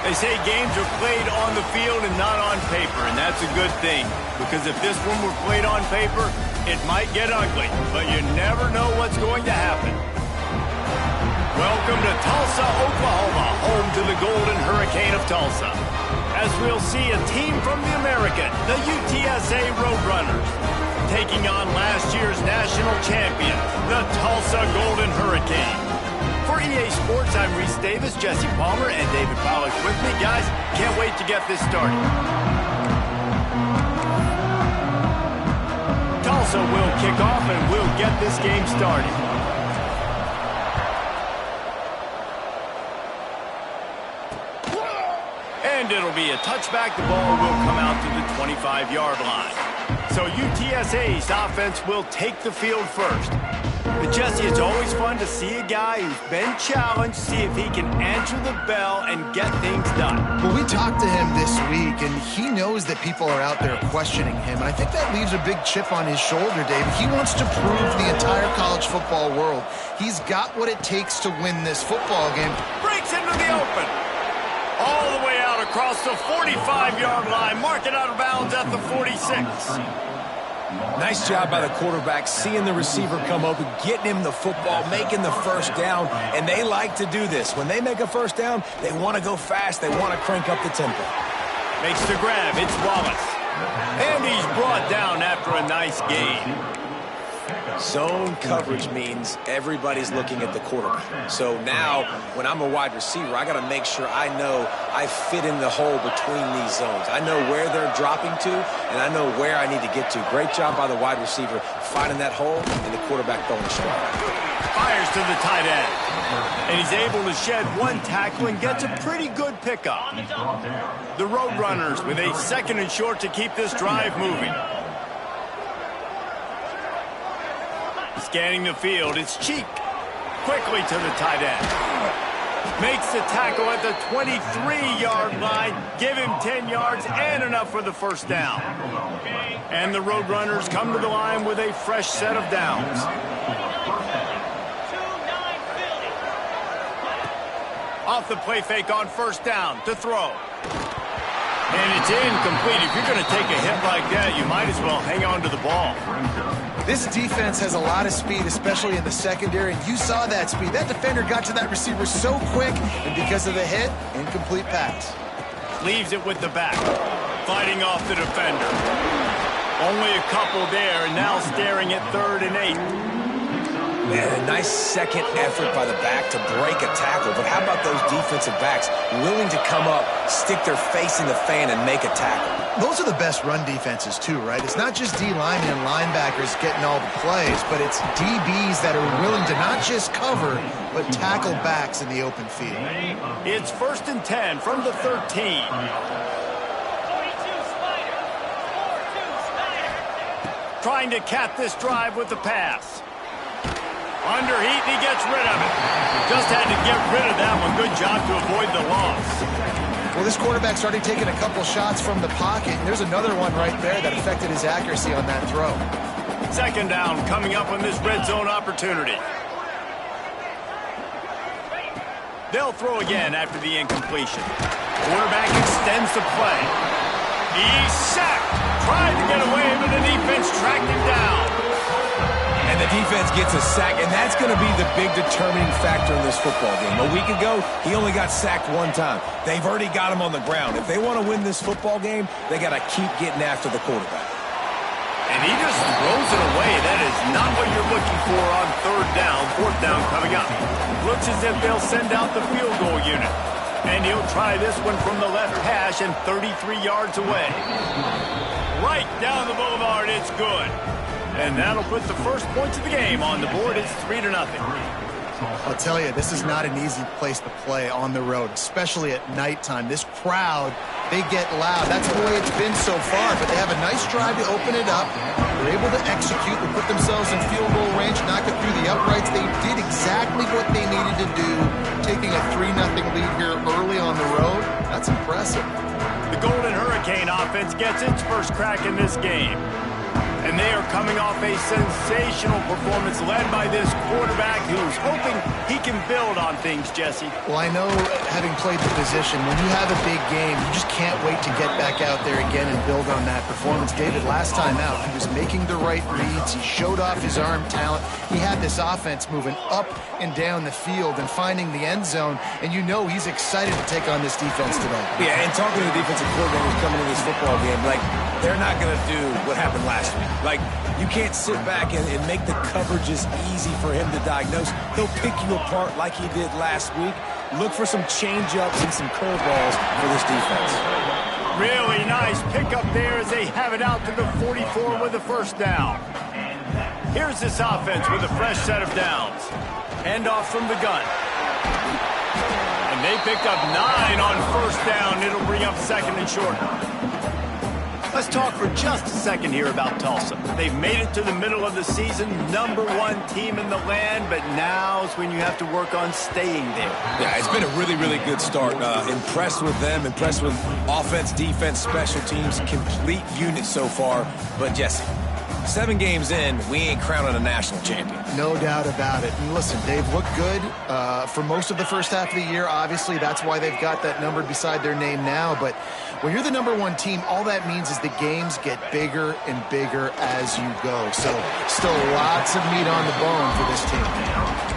They say games are played on the field and not on paper, and that's a good thing. Because if this one were played on paper, it might get ugly, but you never know what's going to happen. Welcome to Tulsa, Oklahoma, home to the Golden Hurricane of Tulsa. As we'll see a team from the American, the UTSA Roadrunners, taking on last year's national champion, the Tulsa Golden Hurricane. For EA Sports, I'm Reese Davis, Jesse Palmer, and David Pollack with me. Guys, can't wait to get this started. Tulsa will kick off, and we'll get this game started. And it'll be a touchback. The ball will come out to the 25-yard line. So UTSA's offense will take the field first. But Jesse, it's always fun to see a guy who's been challenged, see if he can answer the bell and get things done. Well, we talked to him this week, and he knows that people are out there questioning him. And I think that leaves a big chip on his shoulder, David. He wants to prove to the entire college football world he's got what it takes to win this football game. Breaks into the open. All the way out across the 45-yard line. Mark it out of bounds at the 46. Nice job by the quarterback, seeing the receiver come open, getting him the football, making the first down, and they like to do this. When they make a first down, they want to go fast. They want to crank up the tempo. Makes the grab. It's Wallace. And he's brought down after a nice gain. Zone coverage means everybody's looking at the quarterback. So now, when I'm a wide receiver, I got to make sure I know I fit in the hole between these zones. I know where they're dropping to, and I know where I need to get to. Great job by the wide receiver finding that hole, and the quarterback throwing strong. Fires to the tight end. And he's able to shed one tackle and gets a pretty good pickup. The Roadrunners with a second and short to keep this drive moving. Scanning the field, it's Cheek. Quickly to the tight end. Makes the tackle at the 23-yard line. Give him 10 yards and enough for the first down. And the Roadrunners come to the line with a fresh set of downs. Off the play fake on first down to throw. And it's incomplete. If you're going to take a hit like that, you might as well hang on to the ball. This defense has a lot of speed, especially in the secondary, and you saw that speed. That defender got to that receiver so quick, and because of the hit, incomplete pass. Leaves it with the back, fighting off the defender. Only a couple there, and now staring at 3rd and 8. Man, a nice second effort by the back to break a tackle. But how about those defensive backs willing to come up, stick their face in the fan, and make a tackle? Those are the best run defenses, too, right? It's not just D linemen and linebackers getting all the plays, but it's DBs that are willing to not just cover, but tackle backs in the open field. It's 1st and 10 from the 13. Trying to cap this drive with the pass. Under heat, and he gets rid of it. Just had to get rid of that one. Good job to avoid the loss. Well, this quarterback's already taken a couple shots from the pocket. There's another one right there that affected his accuracy on that throw. Second down coming up on this red zone opportunity. They'll throw again after the incompletion. Quarterback extends the play. He's sacked. Tried to get away, but the defense tracked him down. And the defense gets a sack, and that's going to be the big determining factor in this football game. A week ago, he only got sacked one time. They've already got him on the ground. If they want to win this football game, they got to keep getting after the quarterback. And he just throws it away. That is not what you're looking for on 3rd down. 4th down coming up. Looks as if they'll send out the field goal unit. And he'll try this one from the left hash and 33 yards away. Right down the boulevard, it's good. And that'll put the first points of the game on the board. It's 3-0. I'll tell you, this is not an easy place to play on the road, especially at nighttime. This crowd, they get loud. That's the way it's been so far, but they have a nice drive to open it up. They're able to execute. They put themselves in field goal range, knock it through the uprights. They did exactly what they needed to do, taking a 3-0 lead here early on the road. That's impressive. The Golden Hurricane offense gets its first crack in this game. And they are coming off a sensational performance led by this quarterback who's hoping he can build on things, Jesse. Well, I know, having played the position, when you have a big game, you just can't wait to get back out there again and build on that performance. David, last time out, he was making the right reads. He showed off his arm talent. He had this offense moving up and down the field and finding the end zone, and you know he's excited to take on this defense today. Yeah, and talking to the defensive coordinators coming into this football game, like, they're not going to do what happened last week. Like, you can't sit back and make the coverages easy for him to diagnose. He'll pick you apart like he did last week. Look for some change-ups and some curveballs for this defense. Really nice pickup there as they have it out to the 44 with a first down. Here's this offense with a fresh set of downs. Handoff from the gun. And they picked up 9 on first down. It'll bring up second and short. Let's talk for just a second here about Tulsa. They've made it to the middle of the season, #1 team in the land, but now's when you have to work on staying there. Yeah, it's been a really, really good start. Impressed with them, impressed with offense, defense, special teams, complete unit so far. But Jesse, 7 games in, we ain't crowning a national champion. No doubt about it. And listen, they've looked good for most of the first half of the year. Obviously, that's why they've got that number beside their name now. But when you're the #1 team, all that means is the games get bigger and bigger as you go. So still lots of meat on the bone for this team.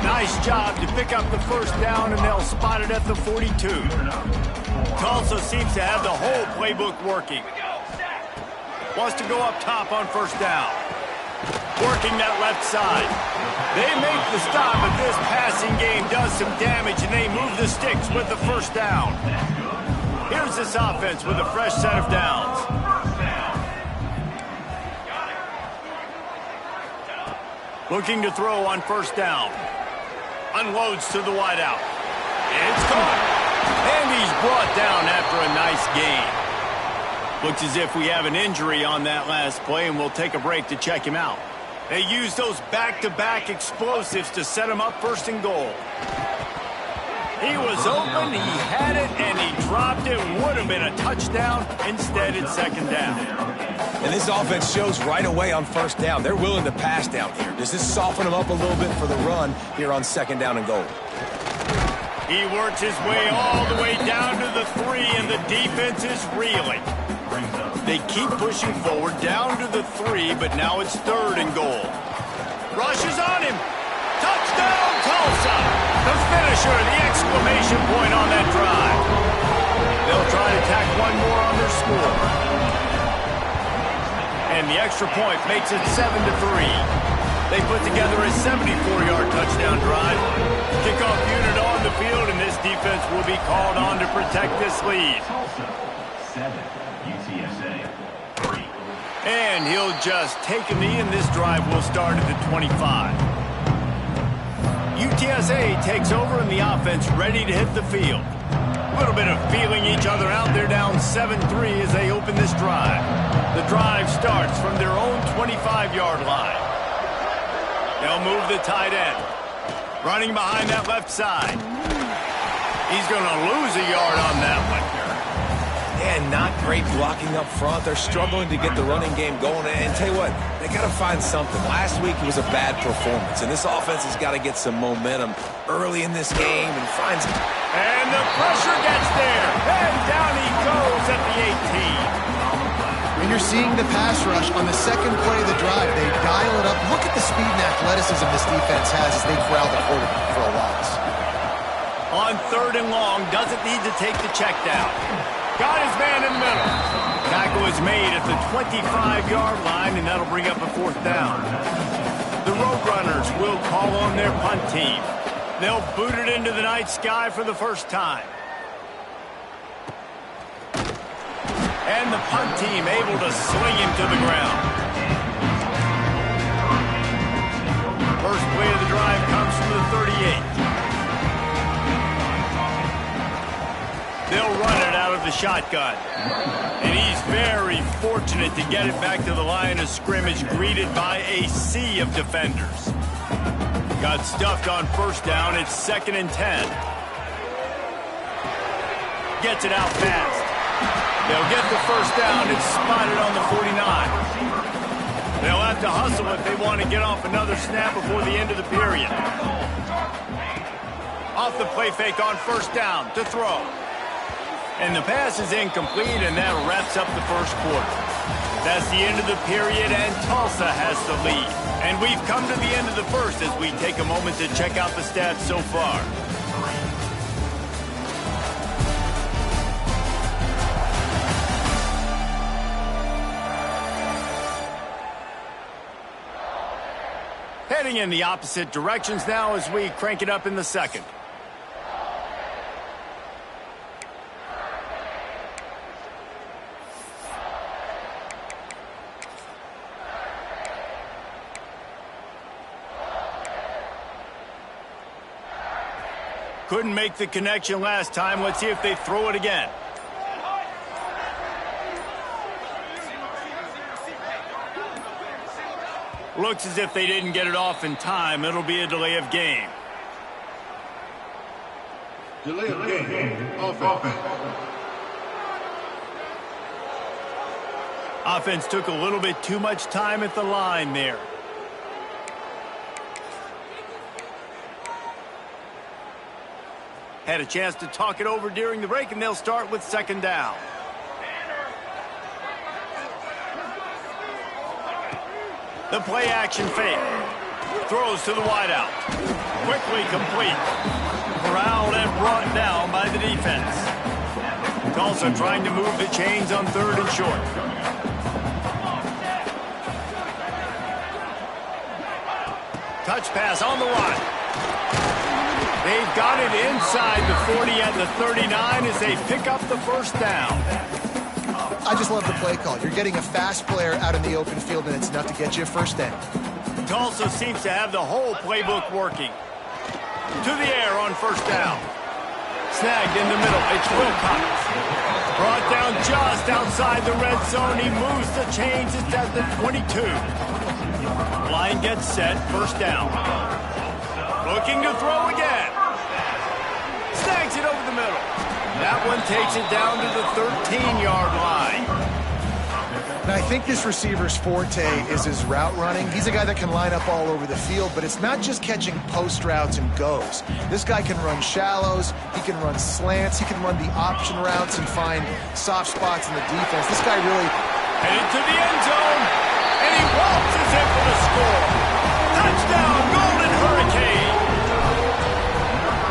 Nice job to pick up the first down, and they'll spot it at the 42. Tulsa seems to have the whole playbook working. Wants to go up top on first down. Working that left side. They make the stop, but this passing game does some damage, and they move the sticks with the first down. Here's this offense with a fresh set of downs. Looking to throw on first down. Unloads to the wideout. It's caught. And he's brought down after a nice gain. Looks as if we have an injury on that last play, and we'll take a break to check him out. They use those back-to-back explosives to set him up first and goal. He was open, he had it, and he dropped it. Would have been a touchdown. Instead, it's second down. And this offense shows right away on first down. They're willing to pass down here. Does this soften them up a little bit for the run here on second down and goal? He works his way all the way down to the 3, and the defense is reeling. They keep pushing forward down to the 3, but now it's third and goal. Rushes on him. Touchdown, Tulsa! The finisher, the exclamation point on that drive. They'll try to tack one more on their score. And the extra point makes it 7-3. They put together a 74-yard touchdown drive. Kickoff unit on the field, and this defense will be called on to protect this lead. And he'll just take a knee, and this drive will start at the 25. UTSA takes over, and the offense ready to hit the field. A little bit of feeling each other out. They're down 7-3 as they open this drive. The drive starts from their own 25-yard line. They'll move the tight end. Running behind that left side. He's going to lose a yard on that one. And not great blocking up front. They're struggling to get the running game going. And tell you what, they got to find something. Last week it was a bad performance, and this offense has got to get some momentum early in this game and finds. And the pressure gets there. And down he goes at the 18. And you're seeing the pass rush on the second play of the drive. They dial it up. Look at the speed and athleticism this defense has as they corral the quarterback for a loss. On third and long, doesn't need to take the check down. Got his man in the middle. Tackle is made at the 25-yard line, and that'll bring up a fourth down. The Roadrunners will call on their punt team. They'll boot it into the night sky for the first time. And the punt team able to sling him to the ground. First play of the drive comes from the 38. They'll run it out of the shotgun. And he's very fortunate to get it back to the line of scrimmage, greeted by a sea of defenders. Got stuffed on first down. It's 2nd and 10. Gets it out fast. They'll get the first down. It's spotted on the 49. They'll have to hustle if they want to get off another snap before the end of the period. Off the play fake on first down to throw. And the pass is incomplete, and that wraps up the first quarter. That's the end of the period, and Tulsa has the lead. And we've come to the end of the first as we take a moment to check out the stats so far. Heading in the opposite directions now as we crank it up in the second. Couldn't make the connection last time. Let's see if they throw it again. Looks as if they didn't get it off in time. It'll be a delay of game. Delay of game. Offense. Offense took a little bit too much time at the line there. Had a chance to talk it over during the break, and they'll start with second down. The play action fake. Throws to the wideout. Quickly complete. Corralled and brought down by the defense. Tulsa trying to move the chains on third and short. Touch pass on the line. They've got it inside the 40 at the 39 as they pick up the first down. I just love the play call. You're getting a fast player out in the open field, and it's enough to get you a first down. Tulsa seems to have the whole playbook working. To the air on first down. Snagged in the middle. It's Wilcox. Brought down just outside the red zone. He moves the chains. It's at the 22. Line gets set. First down. Looking to throw again. Snags it over the middle. That one takes it down to the 13-yard line. Now, I think this receiver's forte is his route running. He's a guy that can line up all over the field, but it's not just catching post routes and goes. This guy can run shallows, he can run slants, he can run the option routes and find soft spots in the defense. This guy really... Headed to the end zone, and he waltzes in for the score. Touchdown, Golden Hurricane!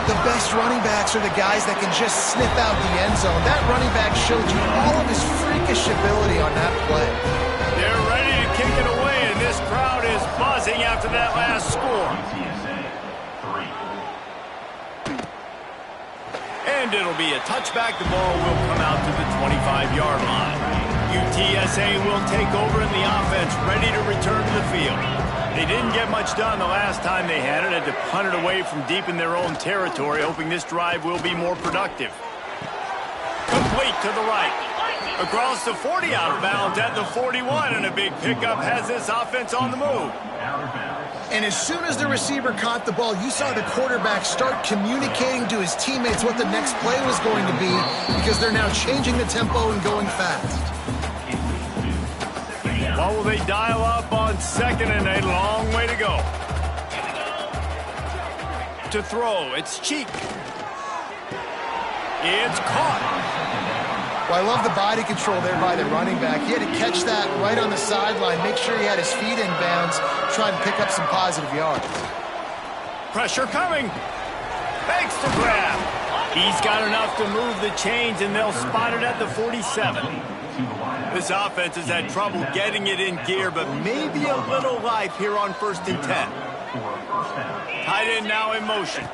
The best running backs are the guys that can just snip out the end zone. That running back showed you all of his freakish ability on that play. They're ready to kick it away, and this crowd is buzzing after that last score. And it'll be a touchback. The ball will come out to the 25-yard line. UTSA will take over in the offense, ready to return to the field. They didn't get much done the last time they had it. Had to punt it away from deep in their own territory, hoping this drive will be more productive. Complete to the right. Across the 40, out of bounds at the 41, and a big pickup has this offense on the move. And as soon as the receiver caught the ball, you saw the quarterback start communicating to his teammates what the next play was going to be, because they're now changing the tempo and going fast. What will they dial up on second, and a long way to go? To throw, it's Cheek. It's caught. Well, I love the body control there by the running back. He had to catch that right on the sideline, make sure he had his feet in bounds, try and pick up some positive yards. Pressure coming. Thanks to grab. He's got enough to move the chains, and they'll spot it at the 47. This offense has had trouble getting it in gear, but maybe a little life here on 1st and 10. Tight end now in motion.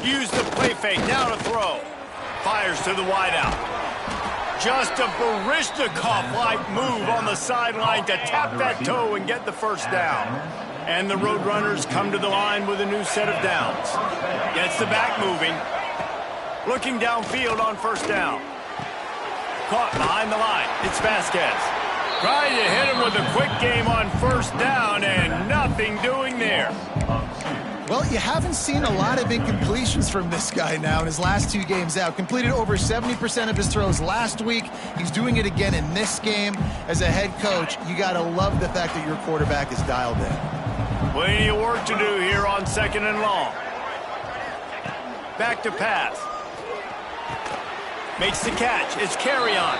Use the play fake, now to throw. Fires to the wideout. Just a Baryshnikov-like move on the sideline to tap that toe and get the first down. And the Roadrunners come to the line with a new set of downs. Gets the back moving. Looking downfield on first down. Caught behind the line. It's Vasquez. Trying to hit him with a quick game on first down, and nothing doing there. Well, you haven't seen a lot of incompletions from this guy now in his last 2 games out. Completed over 70% of his throws last week, He's doing it again in this game. As a head coach, you got to love the fact that your quarterback is dialed in. Plenty of work to do here on 2nd and long. Back to pass. Makes the catch. It's carry on.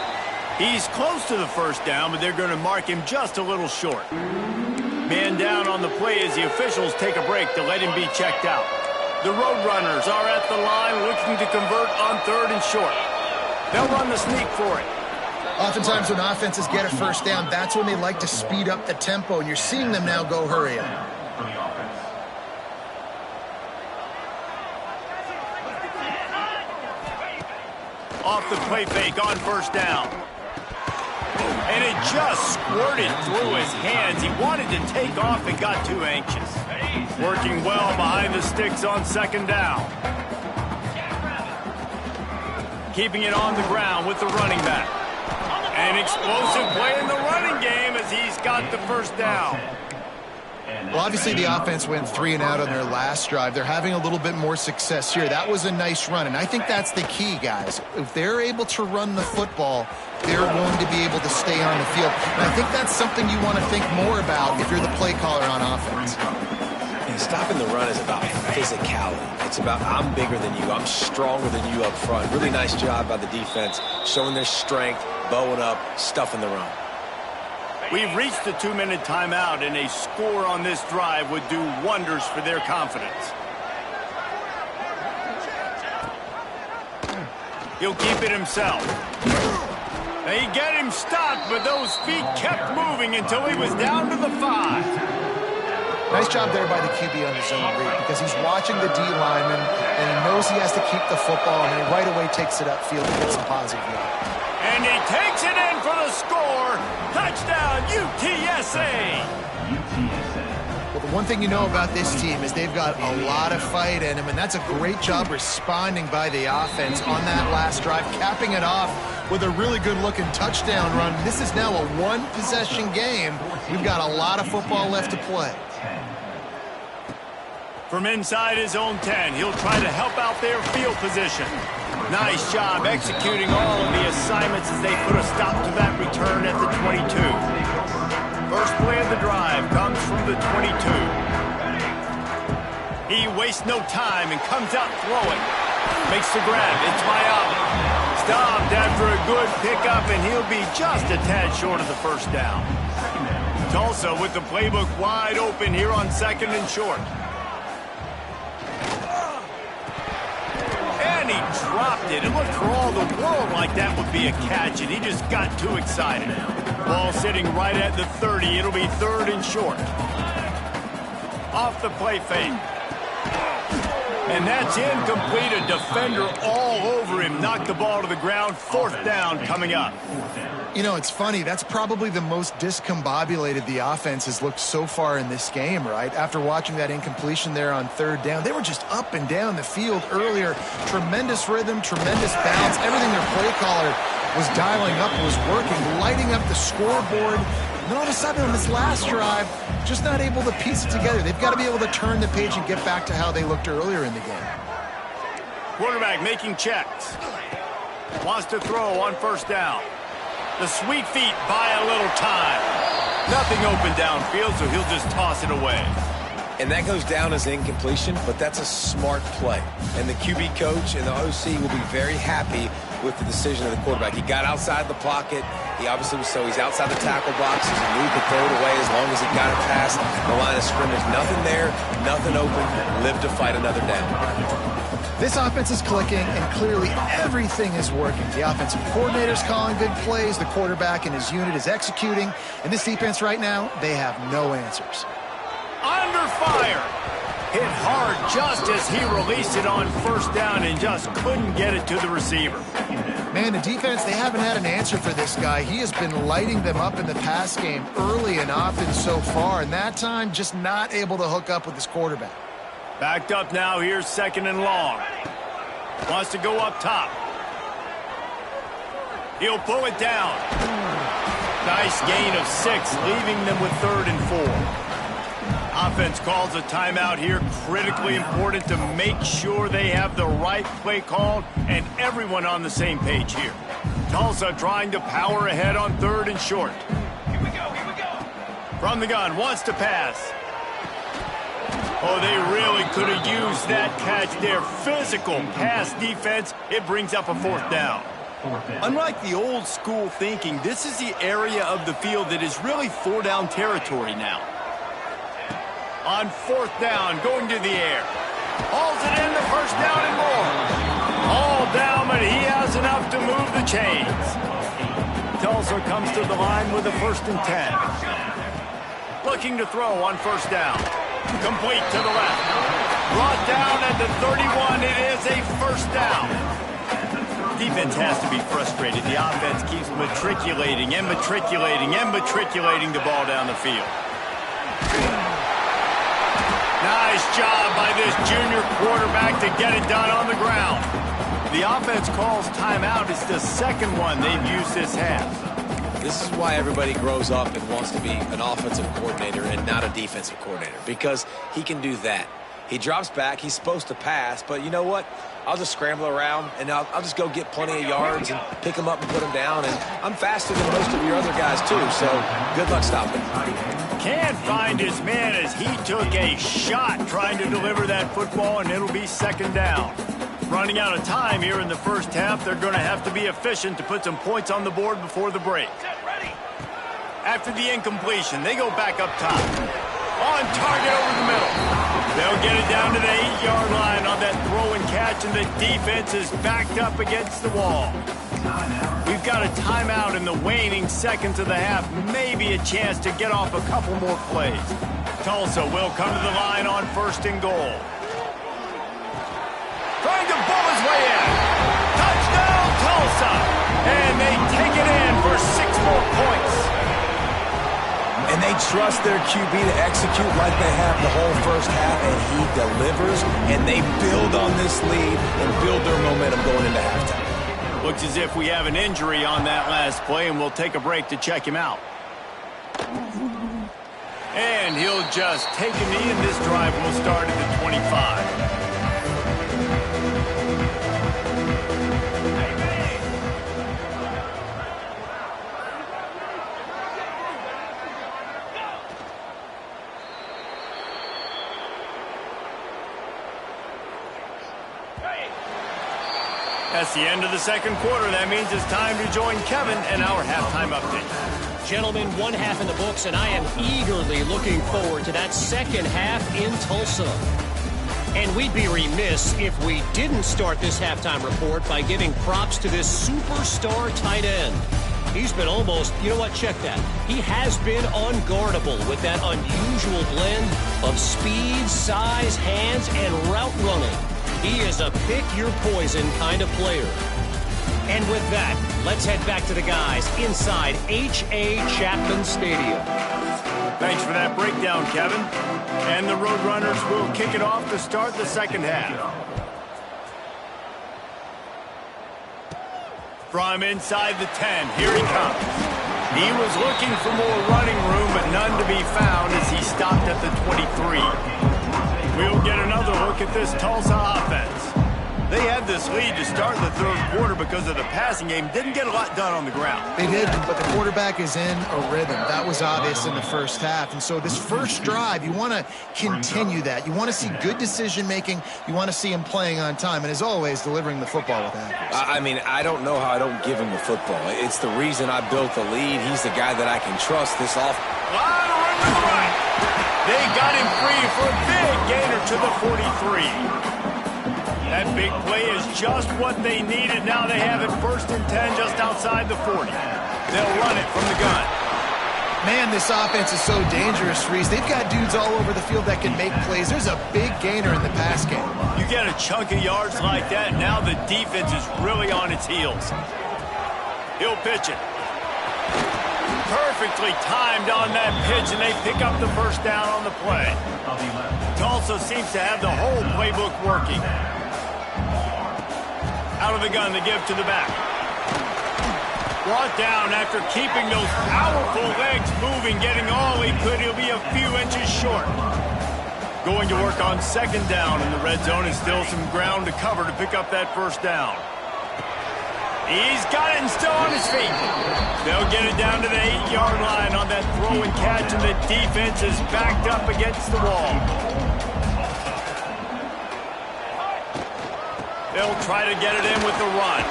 He's close to the first down, but they're going to mark him just a little short. Man down on the play as the officials take a break to let him be checked out. The Roadrunners are at the line looking to convert on 3rd and short. They'll run the sneak for it. Oftentimes when offenses get a first down, that's when they like to speed up the tempo, and you're seeing them now go hurry up. Off the play fake on 1st down. And it just squirted through his hands. He wanted to take off and got too anxious. Working well behind the sticks on 2nd down. Keeping it on the ground with the running back. An explosive play in the running game as he's got the first down. Well, obviously the offense went 3 and out on their last drive. They're having a little bit more success here. That was a nice run, and I think that's the key, guys. If they're able to run the football, they're going to be able to stay on the field. And I think that's something you want to think more about if you're the play caller on offense. And stopping the run is about physicality. It's about I'm bigger than you, I'm stronger than you up front. Really nice job by the defense, showing their strength, bowing up, stuffing the run. We've reached the 2-minute timeout, and a score on this drive would do wonders for their confidence. He'll keep it himself. They get him stopped, but those feet kept moving until he was down to the 5. Nice job there by the QB on the zone read, because he's watching the D lineman, and he knows he has to keep the football, and he right away takes it upfield to get some positive yardage. And he takes it in for the score. Touchdown, UTSA. Well, the one thing you know about this team is they've got a lot of fight in them, and that's a great job responding by the offense on that last drive, capping it off with a really good-looking touchdown run. This is now a one-possession game. We've got a lot of football left to play. From inside his own 10, he'll try to help out their field position. Nice job executing all of the assignments as they put a stop to that return at the 22. First play of the drive comes from the 22. He wastes no time and comes out throwing. Makes the grab. It's Miami. Stopped after a good pickup, and he'll be just a tad short of the first down. Tulsa with the playbook wide open here on 2nd and short. And he dropped it. It looked for all the world like that would be a catch, and he just got too excited. Ball sitting right at the 30. It'll be 3rd and short. Off the play fake. And that's incomplete. A defender all over him. Knocked the ball to the ground. 4th down coming up. You know, it's funny. That's probably the most discombobulated the offense has looked so far in this game, right? After watching that incompletion there on 3rd down, they were just up and down the field earlier. Tremendous rhythm, tremendous balance. Everything their play caller was dialing up was working, lighting up the scoreboard. And then all of a sudden on this last drive, just not able to piece it together. They've got to be able to turn the page and get back to how they looked earlier in the game. Quarterback making checks. Wants to throw on 1st down. The sweet feet buy a little time. Nothing open downfield, so he'll just toss it away. And that goes down as incompletion, but that's a smart play. And the QB coach and the OC will be very happy with the decision of the quarterback. He got outside the pocket. He obviously was he's outside the tackle box. He knew he could throw it away as long as he got it past the line of scrimmage. Nothing there, nothing open. Live to fight another down. This offense is clicking, and clearly everything is working. The offensive coordinator's calling good plays. The quarterback and his unit is executing. And this defense right now, they have no answers. Under fire. Hit hard just as he released it on 1st down and just couldn't get it to the receiver. Man, the defense, they haven't had an answer for this guy. He has been lighting them up in the pass game early and often so far, and that time just not able to hook up with his quarterback. Backed up now, here's 2nd and long. Wants to go up top. He'll pull it down. Nice gain of 6, leaving them with 3rd and 4. Offense calls a timeout here. Critically important to make sure they have the right play called and everyone on the same page here. Tulsa trying to power ahead on 3rd and short. Here we go. From the gun, wants to pass. Oh, they really could have used that catch there. Physical pass defense. It brings up a 4th down. Unlike the old school thinking, this is the area of the field that is really 4-down territory now. On 4th down, going to the air. Hauls it in, the 1st down and more. All down, but he has enough to move the chains. Tulsa comes to the line with a 1st and 10. Looking to throw on 1st down. Complete to the left. Brought down at the 31. It is a 1st down. Defense has to be frustrated. The offense keeps matriculating and matriculating and matriculating the ball down the field. Nice job by this junior quarterback to get it done on the ground. The offense calls timeout. It's the 2nd one they've used this half. This is why everybody grows up and wants to be an offensive coordinator and not a defensive coordinator, because he can do that. He drops back. He's supposed to pass, but you know what? I'll just scramble around, and I'll just go get plenty of yards and pick them up and put them down, and I'm faster than most of your other guys, too, so good luck stopping. Can't find his man as he took a shot trying to deliver that football, and it'll be 2nd down. Running out of time here in the 1st half, they're going to have to be efficient to put some points on the board before the break. After the incompletion, they go back up top. On target over the middle. They'll get it down to the 8-yard line on that throw and catch, and the defense is backed up against the wall. We've got a timeout in the waning seconds of the half. Maybe a chance to get off a couple more plays. Tulsa will come to the line on 1st and goal. Trying to bull his way in. Touchdown, Tulsa! And they take it in for 6 more points. And they trust their QB to execute like they have the whole 1st half, and he delivers, and they build on this lead and build their momentum going into halftime. Looks as if we have an injury on that last play, and we'll take a break to check him out. And he'll just take a knee, and this drive will start at the 25. That's the end of the 2nd quarter. That means it's time to join Kevin and our halftime update. Gentlemen, 1 half in the books, and I am eagerly looking forward to that 2nd half in Tulsa. And we'd be remiss if we didn't start this halftime report by giving props to this superstar tight end. He's been almost, you know what, check that. He has been unguardable with that unusual blend of speed, size, hands, and route running. He is a pick-your-poison kind of player. And with that, let's head back to the guys inside H.A. Chapman Stadium. Thanks for that breakdown, Kevin. And the Roadrunners will kick it off to start the 2nd half. From inside the 10, here he comes. He was looking for more running room, but none to be found as he stopped at the 23. We'll get another look at this Tulsa offense. They had this lead to start the 3rd quarter because of the passing game. Didn't get a lot done on the ground. They did, but the quarterback is in a rhythm. That was obvious in the 1st half. And so this 1st drive, you want to continue that. You want to see good decision-making. You want to see him playing on time. And as always, delivering the football with accuracy. I mean, I don't know how I don't give him the football. It's the reason I built the lead. He's the guy that I can trust this off. Line run to the right. They got him free for a big gainer to the 43. That big play is just what they needed. Now they have it 1st and 10 just outside the 40. They'll run it from the gun. Man, this offense is so dangerous, Reese. They've got dudes all over the field that can make plays. There's a big gainer in the pass game. You get a chunk of yards like that, now the defense is really on its heels. He'll pitch it. Perfectly timed on that pitch, and they pick up the 1st down on the play. Tulsa seems to have the whole playbook working. Out of the gun, they give to the back. Brought down after keeping those powerful legs moving, getting all he could. He'll be a few inches short. Going to work on 2nd down in the red zone, and still some ground to cover to pick up that 1st down. He's got it and still on his feet. They'll get it down to the 8-yard line on that throw and catch, and the defense is backed up against the wall. They'll try to get it in with the run.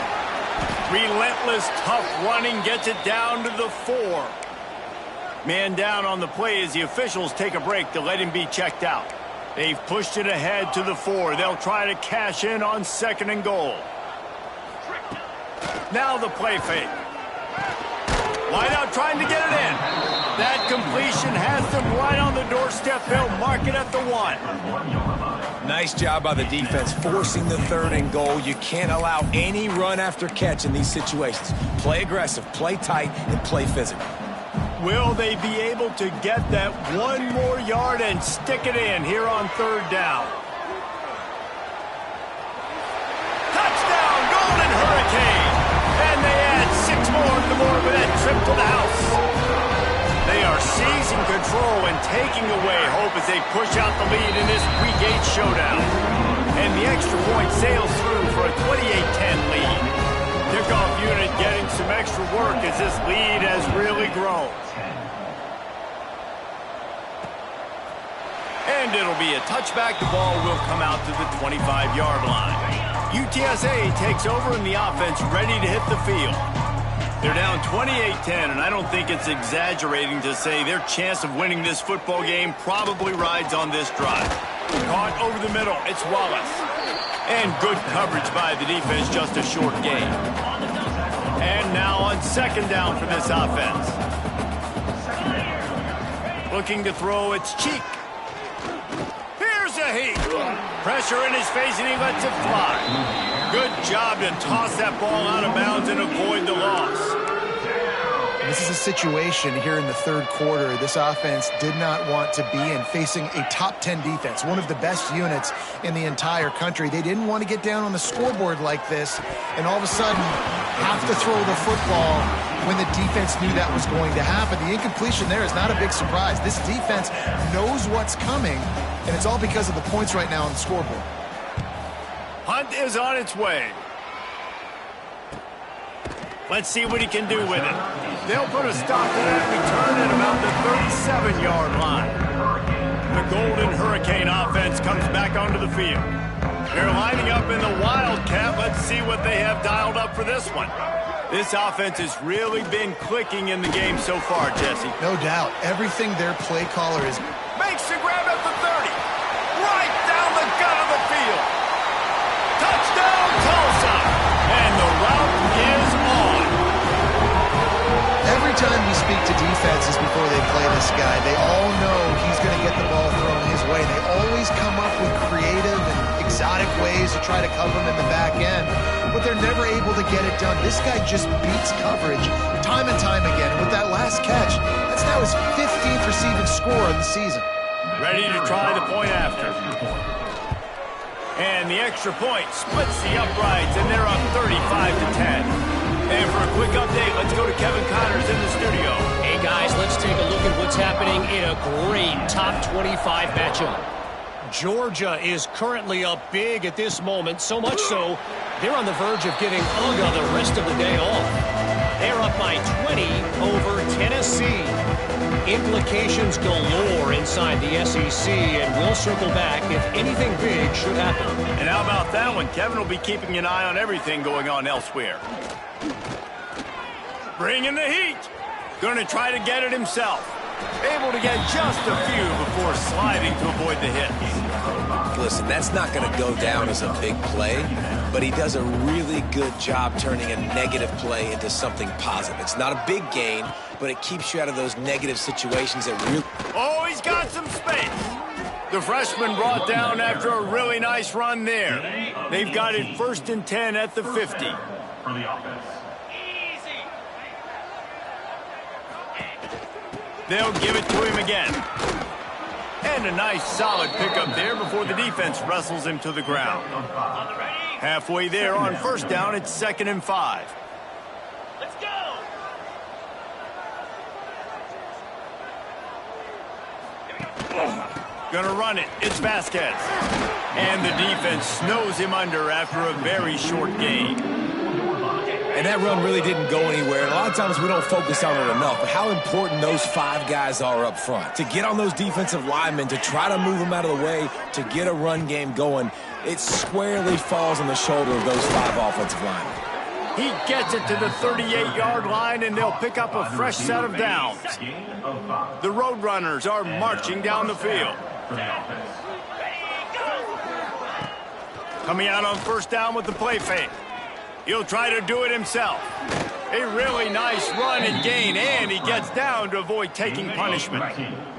Relentless, tough running gets it down to the 4. Man down on the play as the officials take a break to let him be checked out. They've pushed it ahead to the 4. They'll try to cash in on 2nd and goal. Now the play fake. Wide out trying to get it in. That completion has them right on the doorstep. They'll mark it at the 1. Nice job by the defense forcing the 3rd and goal. You can't allow any run after catch in these situations. Play aggressive, play tight, and play physical. Will they be able to get that 1 more yard and stick it in here on 3rd down? Touchdown, Golden Hurricane! And they add 6 more to the board with that trip to the house. They are seizing control and taking away hope as they push out the lead in this Week 8 showdown. And the extra point sails through for a 28-10 lead. Kickoff unit getting some extra work as this lead has really grown. And it'll be a touchback. The ball will come out to the 25-yard line. UTSA takes over in the offense, ready to hit the field. They're down 28-10, and I don't think it's exaggerating to say their chance of winning this football game probably rides on this drive. Caught over the middle, it's Wallace. And good coverage by the defense, just a short gain. And now on 2nd down for this offense. Looking to throw, it's Cheek. Here's a heat. Pressure in his face, and he lets it fly. Good job to toss that ball out of bounds and avoid the loss. This is a situation here in the 3rd quarter this offense did not want to be in, facing a top 10 defense, one of the best units in the entire country. They didn't want to get down on the scoreboard like this and all of a sudden have to throw the football when the defense knew that was going to happen. The incompletion there is not a big surprise. This defense knows what's coming, and it's all because of the points right now on the scoreboard. Hunt is on its way. Let's see what he can do with it. They'll put a stop to that return at about the 37-yard line. The Golden Hurricane offense comes back onto the field. They're lining up in the Wildcat. Let's see what they have dialed up for this one. This offense has really been clicking in the game so far, Jesse. No doubt. Everything their play caller is... Makes the grab at the 30. Right down the gut of the field. Touchdown, Tulsa. And the route is on. Every time we speak to defenses before they play this guy, they all know he's going to get the ball thrown his way. They always come up with creative and exotic ways to try to cover him in the back end, but they're never able to get it done. This guy just beats coverage time and time again. And with that last catch, that's now his 15th receiving score of the season. Ready to try the point after. And the extra point splits the uprights, and they're up 35-10. And for a quick update, let's go to Kevin Connors in the studio. Hey, guys, let's take a look at what's happening in a great top 25 matchup. Georgia is currently up big at this moment, so much so they're on the verge of giving UGA the rest of the day off. They're up by 20 over Tennessee. Implications galore inside the SEC, and we'll circle back if anything big should happen. And how about that one? Kevin will be keeping an eye on everything going on elsewhere. Bringing the heat. Going to try to get it himself. Able to get just a few before sliding to avoid the hits. Listen, that's not going to go down as a big play, but he does a really good job turning a negative play into something positive. It's not a big gain, but it keeps you out of those negative situations that really... Oh, he's got some space. The freshman brought down after a really nice run there. They've got it 1st and 10 at the 50. For the offense. They'll give it to him again. And a nice solid pickup there before the defense wrestles him to the ground. Halfway there on 1st down, it's 2nd and 5. Let's go! Gonna run it. It's Vasquez. And the defense snows him under after a very short gain. And that run really didn't go anywhere. And a lot of times we don't focus on it enough. But how important those 5 guys are up front. To get on those defensive linemen, to try to move them out of the way, to get a run game going, it squarely falls on the shoulder of those 5 offensive linemen. He gets it to the 38-yard line, and they'll pick up a fresh set of downs. The Roadrunners are marching down the field. Coming out on first down with the play fake. He'll try to do it himself. A really nice run and gain, and he gets down to avoid taking punishment.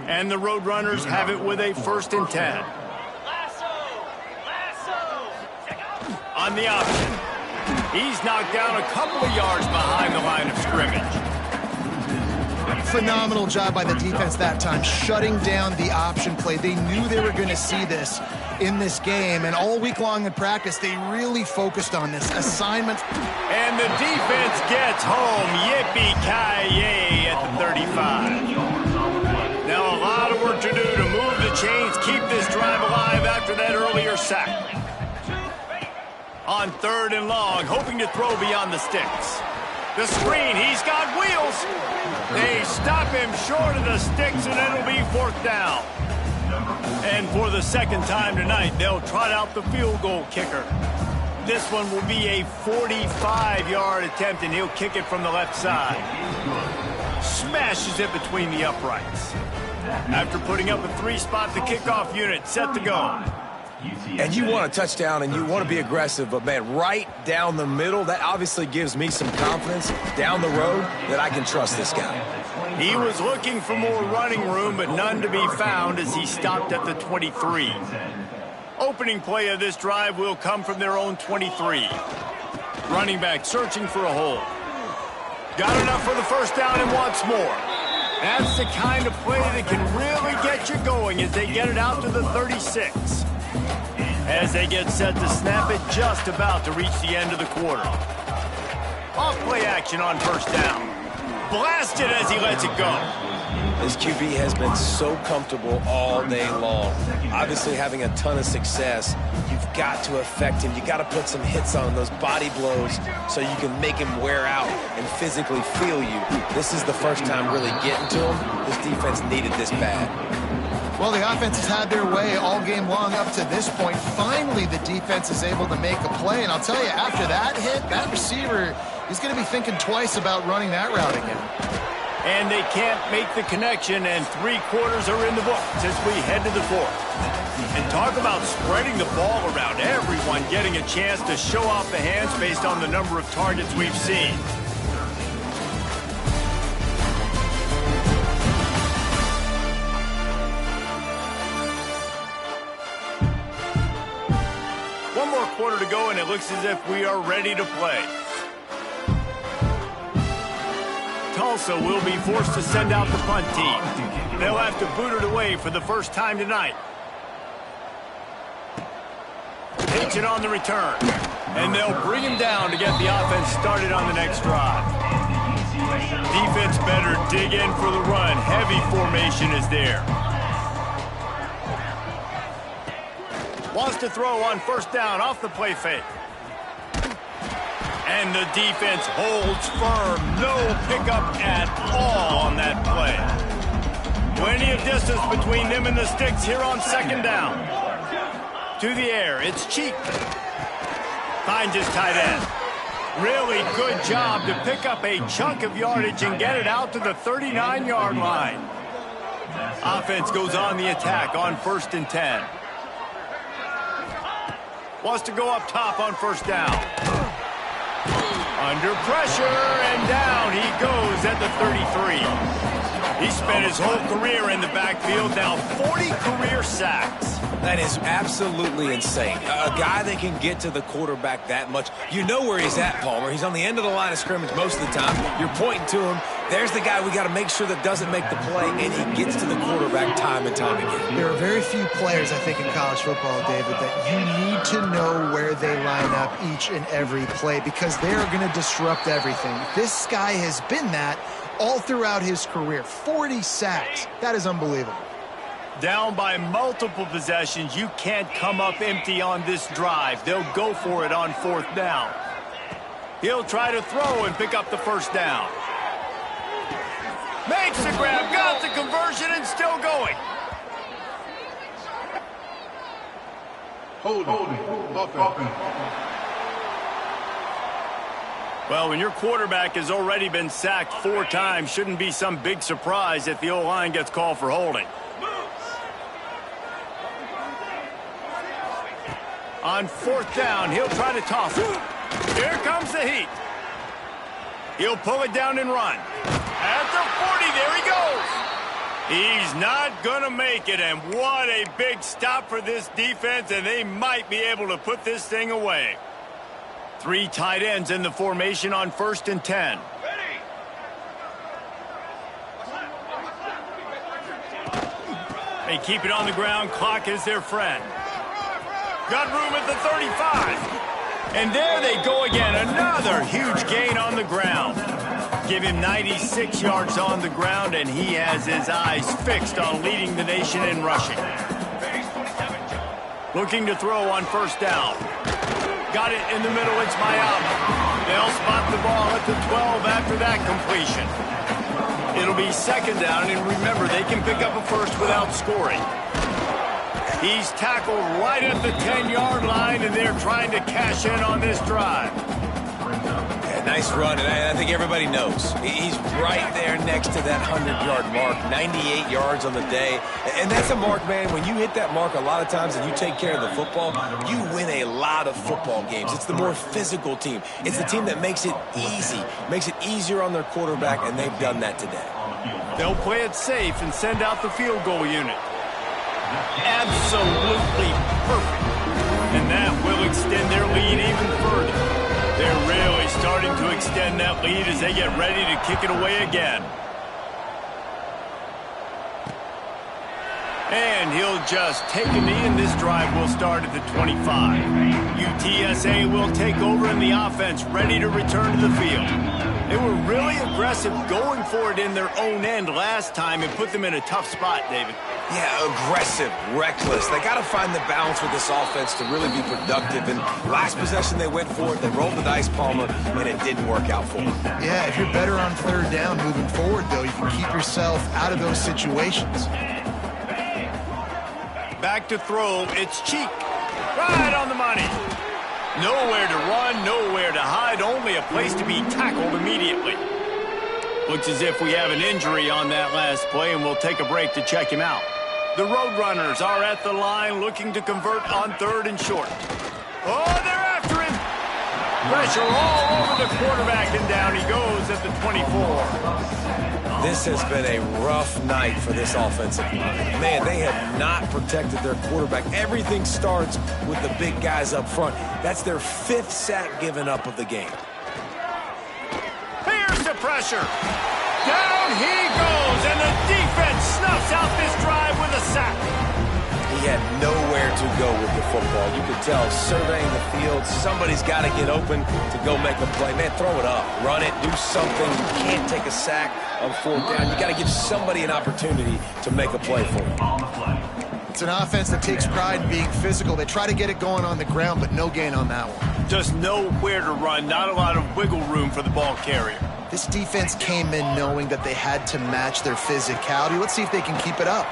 And the Roadrunners have it with a 1st and 10. On the option. He's knocked down a couple of yards behind the line of scrimmage. Phenomenal job by the defense that time, shutting down the option play. They knew they were going to see this in this game, and all week long in practice, they really focused on this assignment. And the defense gets home. Yippee-ki-yay at the 35. Now a lot of work to do to move the chains, keep this drive alive after that earlier sack. On 3rd and long, hoping to throw beyond the sticks. The screen, he's got wheels. They stop him short of the sticks, and it'll be 4th down. And for the 2nd time tonight, they'll trot out the field goal kicker. This one will be a 45-yard attempt, and he'll kick it from the left side. Smashes it between the uprights. After putting up a 3-spot, the kickoff unit set to go. And you want a touchdown and you want to be aggressive, but, man, right down the middle, that obviously gives me some confidence down the road that I can trust this guy. He was looking for more running room, but none to be found as he stopped at the 23. Opening play of this drive will come from their own 23. Running back searching for a hole. Got enough for the 1st down and wants more. That's the kind of play that can really get you going as they get it out to the 36. As they get set to snap it, just about to reach the end of the quarter. Off play action on 1st down. Blasted as he lets it go. This QB has been so comfortable all day long. Obviously having a ton of success. You've got to affect him. You've got to put some hits on him, those body blows, so you can make him wear out and physically feel you. This is the first time really getting to him. This defense needed this bad. Well, the offense has had their way all game long up to this point. Finally, the defense is able to make a play. And I'll tell you, after that hit, that receiver, he's going to be thinking twice about running that route again. And they can't make the connection, and 3 quarters are in the books as we head to the 4th. And talk about spreading the ball around, everyone getting a chance to show off the hands based on the number of targets we've seen. One more quarter to go, and it looks as if we are ready to play. Tulsa will be forced to send out the punt team. They'll have to boot it away for the 1st time tonight. Takes it on the return. And they'll bring him down to get the offense started on the next drive. Defense better dig in for the run. Heavy formation is there. Wants to throw on 1st down off the play fake. And the defense holds firm. No pickup at all on that play. Plenty of distance between them and the sticks here on 2nd down. To the air, it's Cheek. Finds his tight end. Really good job to pick up a chunk of yardage and get it out to the 39-yard line. Offense goes on the attack on 1st and 10. Wants to go up top on 1st down. Under pressure, and down he goes at the 33. He spent his whole career in the backfield, now 40 career sacks. That is absolutely insane. A guy that can get to the quarterback that much. You know where he's at, Palmer. He's on the end of the line of scrimmage most of the time. You're pointing to him. There's the guy we got to make sure that doesn't make the play, and he gets to the quarterback time and time again. There are very few players, I think, in college football, David, that you need to know where they line up each and every play because they are going to disrupt everything. This guy has been that all throughout his career. 40 sacks. That is unbelievable. Down by multiple possessions, you can't come up empty on this drive. They'll go for it on 4th down. He'll try to throw and pick up the first down. Makes the grab, got the conversion, and still going. Holding. Offense. Well, when your quarterback has already been sacked 4 times, shouldn't be some big surprise if the O-line gets called for holding. On 4th down, he'll try to toss it. Here comes the heat. He'll pull it down and run. At the 40, there he goes. He's not going to make it, and what a big stop for this defense, and they might be able to put this thing away. 3 tight ends in the formation on 1st and 10. They keep it on the ground. Clock is their friend. Got room at the 35. And there they go again. Another huge gain on the ground. Give him 96 yards on the ground, and he has his eyes fixed on leading the nation in rushing. Looking to throw on 1st down. Got it in the middle. It's Miami. They'll spot the ball at the 12 after that completion. It'll be 2nd down, and remember, they can pick up a first without scoring. He's tackled right at the 10-yard line, and they're trying to cash in on this drive. Yeah, nice run, and I think everybody knows. He's right there next to that 100-yard mark, 98 yards on the day. And that's a mark, man, when you hit that mark a lot of times and you take care of the football, you win a lot of football games. It's the more physical team. It's the team that makes it easy, makes it easier on their quarterback, and they've done that today. They'll play it safe and send out the field goal unit. Absolutely perfect. And that will extend their lead even further. They're really starting to extend that lead as they get ready to kick it away again. And he'll just take a knee, and this drive will start at the 25. UTSA will take over in the offense, ready to return to the field. They were really aggressive going for it in their own end last time and put them in a tough spot, David. Yeah, aggressive, reckless. They got to find the balance with this offense to really be productive. And last possession they went for it, they rolled the dice, Palmer, and it didn't work out for them. Yeah, if you're better on 3rd down moving forward, though, you can keep yourself out of those situations. Back to throw, it's Cheek. Right on the money. Nowhere to run, nowhere to hide, only a place to be tackled immediately. Looks as if we have an injury on that last play, and we'll take a break to check him out. The Roadrunners are at the line looking to convert on 3rd and short. Oh, they're after him. Pressure all over the quarterback, and down he goes at the 24. This has been a rough night for this offensive line. Man, they have not protected their quarterback. Everything starts with the big guys up front. That's their 5th sack given up of the game. Here's the pressure. Down he goes, and the defense snuffs out this drive with a sack. He had nowhere to go with the football. You could tell, surveying the field, somebody's got to get open to go make a play. Man, throw it up, run it, do something. You can't take a sack on 4th down. You got to give somebody an opportunity to make a play for you. It's an offense that takes pride in being physical. They try to get it going on the ground, but no gain on that one. Just nowhere to run, not a lot of wiggle room for the ball carrier. This defense came in knowing that they had to match their physicality. Let's see if they can keep it up.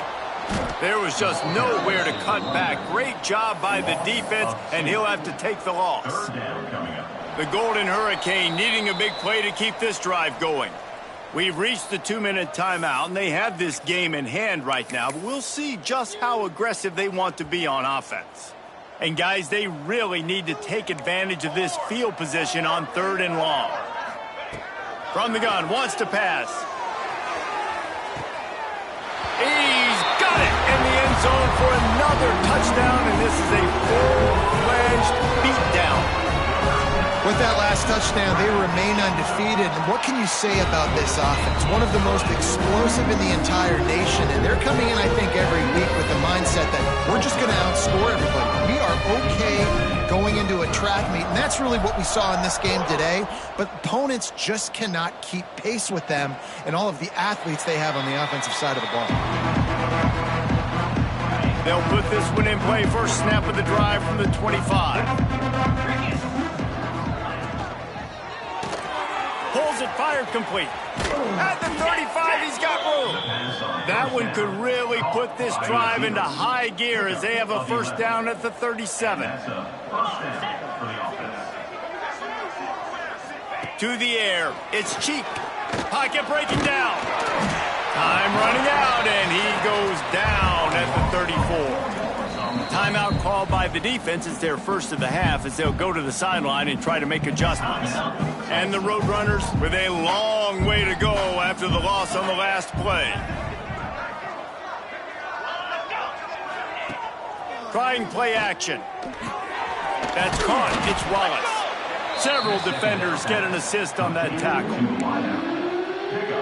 There was just nowhere to cut back. Great job by the defense, and he'll have to take the loss. The Golden Hurricane needing a big play to keep this drive going. We've reached the 2-minute timeout, and they have this game in hand right now, but we'll see just how aggressive they want to be on offense. And, guys, they really need to take advantage of this field position on 3rd and long. From the gun, wants to pass. He's got it in the end zone for another touchdown, and this is a full-fledged beatdown. With that last touchdown, they remain undefeated. And what can you say about this offense? One of the most explosive in the entire nation. And they're coming in, I think, every week with the mindset that we're just going to outscore everybody. We are okay going into a track meet. And that's really what we saw in this game today. But opponents just cannot keep pace with them and all of the athletes they have on the offensive side of the ball. They'll put this one in play. First snap of the drive from the 25. Has it fired complete. At the 35, he's got room. That one could really put this drive into high gear as they have a first down at the 37. To the air, it's Cheek. Pocket breaking down. Time running out, and he goes down at the 34. Timeout called by the defense. It's their first of the half as they'll go to the sideline and try to make adjustments. And the Roadrunners with a long way to go after the loss on the last play. Trying play action. That's caught. It's Wallace. Several defenders get an assist on that tackle.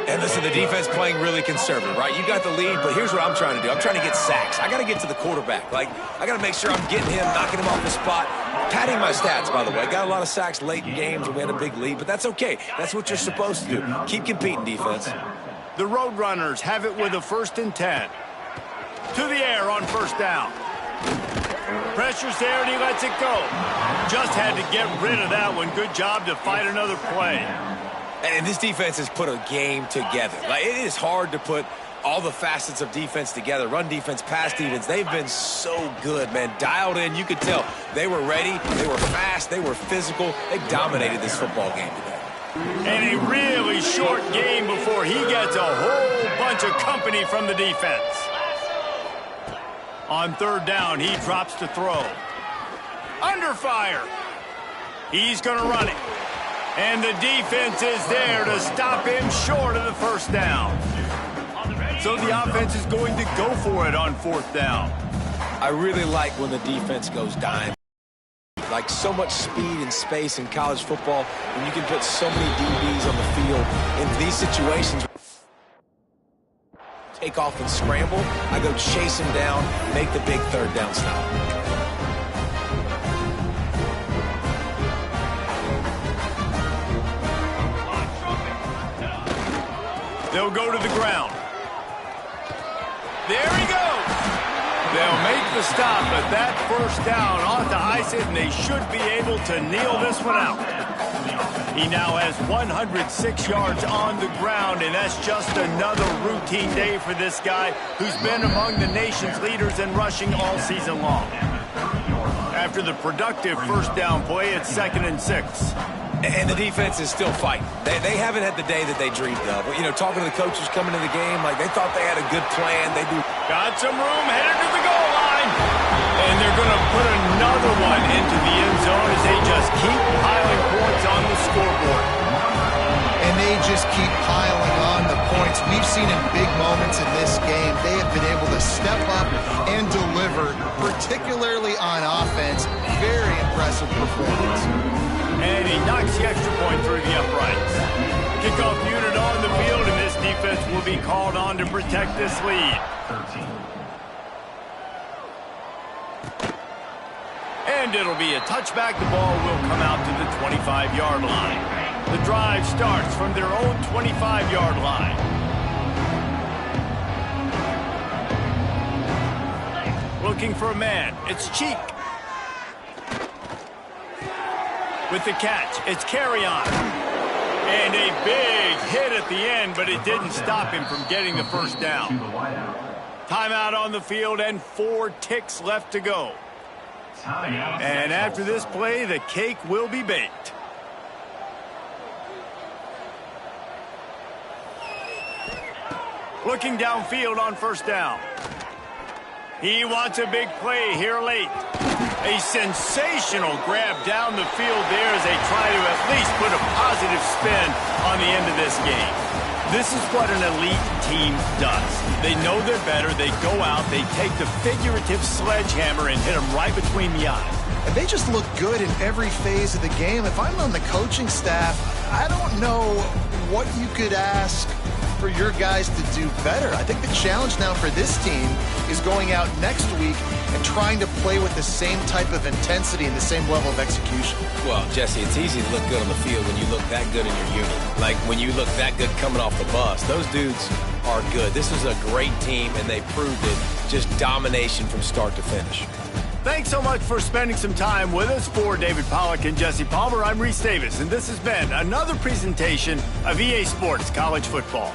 And listen, the defense playing really conservative, right? You got the lead, but here's what I'm trying to do. I'm trying to get sacks. I got to get to the quarterback. Like, I got to make sure I'm getting him, knocking him off the spot. Padding my stats, by the way. Got a lot of sacks late in games when we had a big lead, but that's okay. That's what you're supposed to do. Keep competing, defense. The Roadrunners have it with a 1st and 10. To the air on first down. Pressure's there, and he lets it go. Just had to get rid of that one. Good job to fight another play. And this defense has put a game together. Like, it is hard to put all the facets of defense together. Run defense, pass defense. They've been so good, man. Dialed in. You could tell they were ready. They were fast. They were physical. They dominated this football game today. And a really short game before he gets a whole bunch of company from the defense. On third down, he drops to throw. Under fire. He's going to run it. And the defense is there to stop him short of the first down. So the offense is going to go for it on 4th down. I really like when the defense goes dime. Like, so much speed and space in college football, and you can put so many DBs on the field in these situations. Take off and scramble. I go chase him down, make the big 3rd down stop. They'll go to the ground. There he goes. They'll make the stop, but that first down ought to ice it, and they should be able to kneel this one out. He now has 106 yards on the ground, and that's just another routine day for this guy who's been among the nation's leaders in rushing all season long. After the productive first down play, it's 2nd and 6. And the defense is still fighting. They haven't had the day that they dreamed of. You know, talking to the coaches coming to the game, like, they thought they had a good plan. They do. Got some room, headed to the goal line. And they're going to put another one into the end zone as they just keep piling points on the scoreboard. And they just keep piling on the points. We've seen in big moments in this game, they have been able to step up and deliver, particularly on offense. Very impressive performance. And he knocks the extra point through the uprights. Kickoff unit on the field, and this defense will be called on to protect this lead. And it'll be a touchback. The ball will come out to the 25-yard line. The drive starts from their own 25-yard line. Looking for a man. It's Cheek. With the catch, it's Carry-On. And a big hit at the end, but it didn't stop him from getting the first down. Timeout on the field and 4 ticks left to go. And after this play, the cake will be baked. Looking downfield on first down. He wants a big play here late. A sensational grab down the field there as they try to at least put a positive spin on the end of this game. This is what an elite team does. They know they're better. They go out. They take the figurative sledgehammer and hit them right between the eyes. And they just look good in every phase of the game. If I'm on the coaching staff, I don't know what you could ask for your guys to do better. I think the challenge now for this team is going out next week and trying to play with the same type of intensity and the same level of execution. Well, Jesse, it's easy to look good on the field when you look that good in your unit. Like when you look that good coming off the bus. Those dudes are good. This is a great team, and they proved it. Just domination from start to finish. Thanks so much for spending some time with us. For David Pollack and Jesse Palmer, I'm Reese Davis, and this has been another presentation of EA Sports College Football.